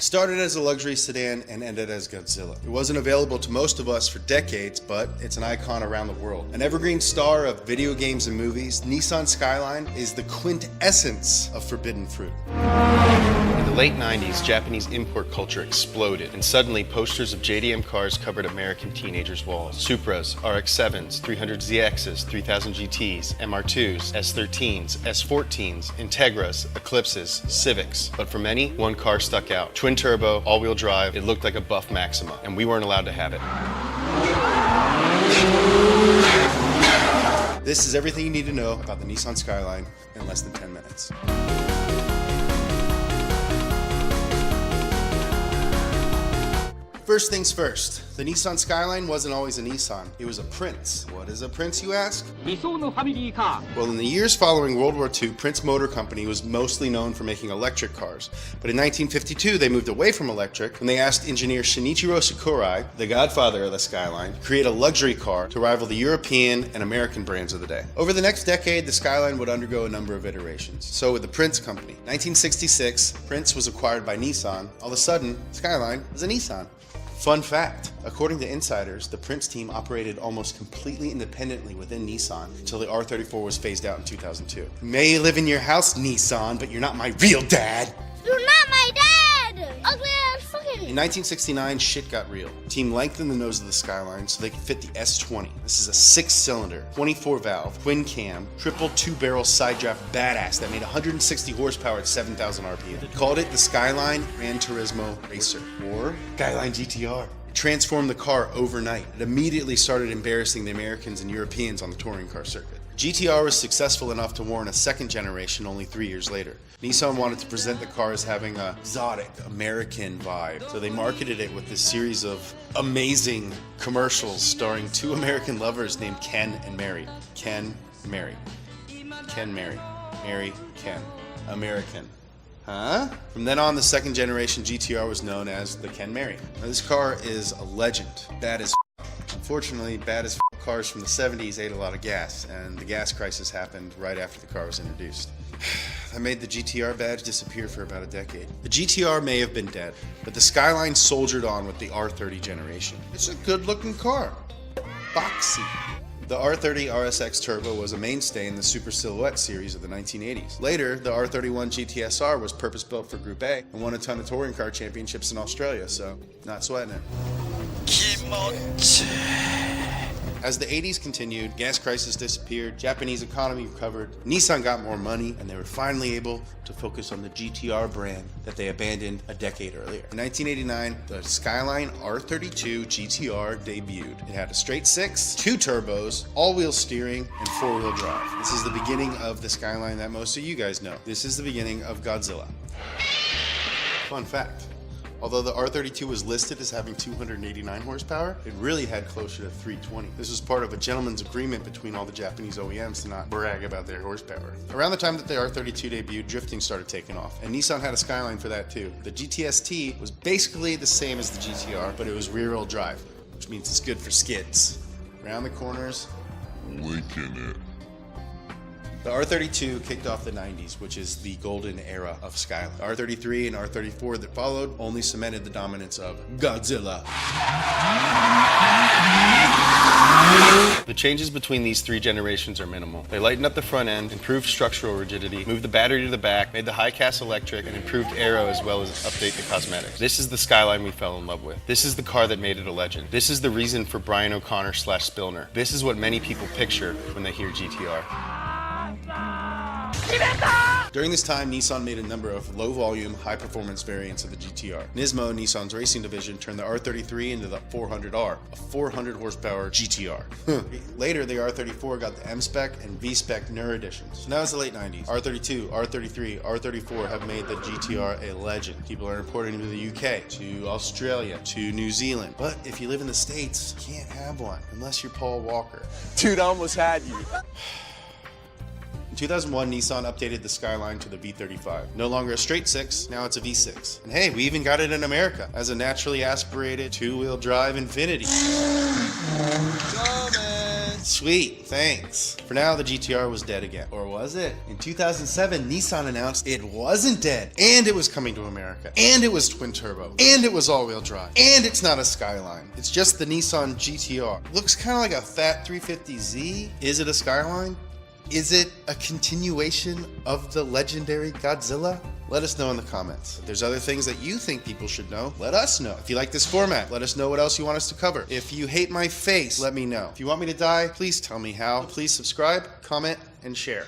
Started as a luxury sedan and ended as Godzilla. It wasn't available to most of us for decades, but it's an icon around the world. An evergreen star of video games and movies, Nissan Skyline is the quintessence of forbidden fruit. In the late 90s, Japanese import culture exploded, and suddenly posters of JDM cars covered American teenagers' walls. Supras, RX-7s, 300ZXs, 3000 GTs, MR2s, S13s, S14s, Integras, Eclipses, Civics. But for many, one car stuck out. Twin turbo, all-wheel drive, it looked like a buff Maxima, and we weren't allowed to have it. This is everything you need to know about the Nissan Skyline in less than 10 minutes. First things first, the Nissan Skyline wasn't always a Nissan. It was a Prince. What is a Prince, you ask? Well, in the years following World War II, Prince Motor Company was mostly known for making electric cars. But in 1952, they moved away from electric when they asked engineer Shinichiro Sakurai, the godfather of the Skyline, to create a luxury car to rival the European and American brands of the day. Over the next decade, the Skyline would undergo a number of iterations. So with the Prince Company. 1966, Prince was acquired by Nissan. All of a sudden, Skyline was a Nissan. Fun fact, according to insiders, the Prince team operated almost completely independently within Nissan until the R34 was phased out in 2002. You may live in your house, Nissan, but you're not my real dad. You're not my dad! Ugly ass fucking. In 1969, shit got real. The team lengthened the nose of the Skyline so they could fit the S20. This is a 6-cylinder, 24-valve, twin-cam, triple 2-barrel side draft badass that made 160 horsepower at 7,000 RPM. Called it the Skyline Gran Turismo Racer, or Skyline GTR. It transformed the car overnight. It immediately started embarrassing the Americans and Europeans on the touring car circuit. GTR was successful enough to warrant a second generation only 3 years later. Nissan wanted to present the car as having a exotic American vibe, so they marketed it with this series of amazing commercials starring two American lovers named Ken and Mary. Ken, Mary. Ken, Mary. Mary, Ken. American. Huh? From then on, the second generation GTR was known as the Ken Mary. Now, this car is a legend. Bad as f. Unfortunately, bad as f cars from the 70s ate a lot of gas, and the gas crisis happened right after the car was introduced. That made the GTR badge disappear for about a decade. The GTR may have been dead, but the Skyline soldiered on with the R30 generation. It's a good-looking car. Boxy. The R30 RSX Turbo was a mainstay in the Super Silhouette series of the 1980s. Later, the R31 GTSR was purpose-built for Group A and won a ton of touring car championships in Australia, so not sweating it. As the 80s continued, gas crisis disappeared, Japanese economy recovered, Nissan got more money, and they were finally able to focus on the GTR brand that they abandoned a decade earlier. In 1989, the Skyline R32 GTR debuted. It had a straight six, 2 turbos, all-wheel steering, and 4-wheel drive. This is the beginning of the Skyline that most of you guys know. This is the beginning of Godzilla. Fun fact. Although the R32 was listed as having 289 horsepower, it really had closer to 320. This was part of a gentleman's agreement between all the Japanese OEMs to not brag about their horsepower. Around the time that the R32 debuted, drifting started taking off, and Nissan had a Skyline for that too. The GTS-T was basically the same as the GTR, but it was rear-wheel drive, which means it's good for skids. Around the corners, licking it. The R32 kicked off the 90s, which is the golden era of Skyline. The R33 and R34 that followed only cemented the dominance of Godzilla. The changes between these 3 generations are minimal. They lightened up the front end, improved structural rigidity, moved the battery to the back, made the high-cast electric, and improved aero as well as update the cosmetics. This is the Skyline we fell in love with. This is the car that made it a legend. This is the reason for Brian O'Connor / Spilner. This is what many people picture when they hear GTR. During this time, Nissan made a number of low-volume, high-performance variants of the GTR. Nismo, Nissan's racing division, turned the R33 into the 400R, a 400-horsepower GTR. Later, the R34 got the M-Spec and V-Spec Neur editions. So now it's the late 90s. R32, R33, R34 have made the GTR a legend. People are importing them to the UK, to Australia, to New Zealand. But if you live in the States, you can't have one unless you're Paul Walker. Dude, I almost had you. In 2001, Nissan updated the Skyline to the V35. No longer a straight 6, now it's a V6. And hey, we even got it in America as a naturally aspirated 2-wheel drive Infiniti. Thomas. Sweet, thanks. For now, the GTR was dead again. Or was it? In 2007, Nissan announced it wasn't dead. And it was coming to America. And it was twin turbo. And it was all-wheel drive. And it's not a Skyline. It's just the Nissan GTR. Looks kind of like a fat 350Z. Is it a Skyline? Is it a continuation of the legendary Godzilla? Let us know in the comments. If there's other things that you think people should know, let us know. If you like this format, let us know what else you want us to cover. If you hate my face, let me know. If you want me to die, please tell me how. Please subscribe, comment, and share.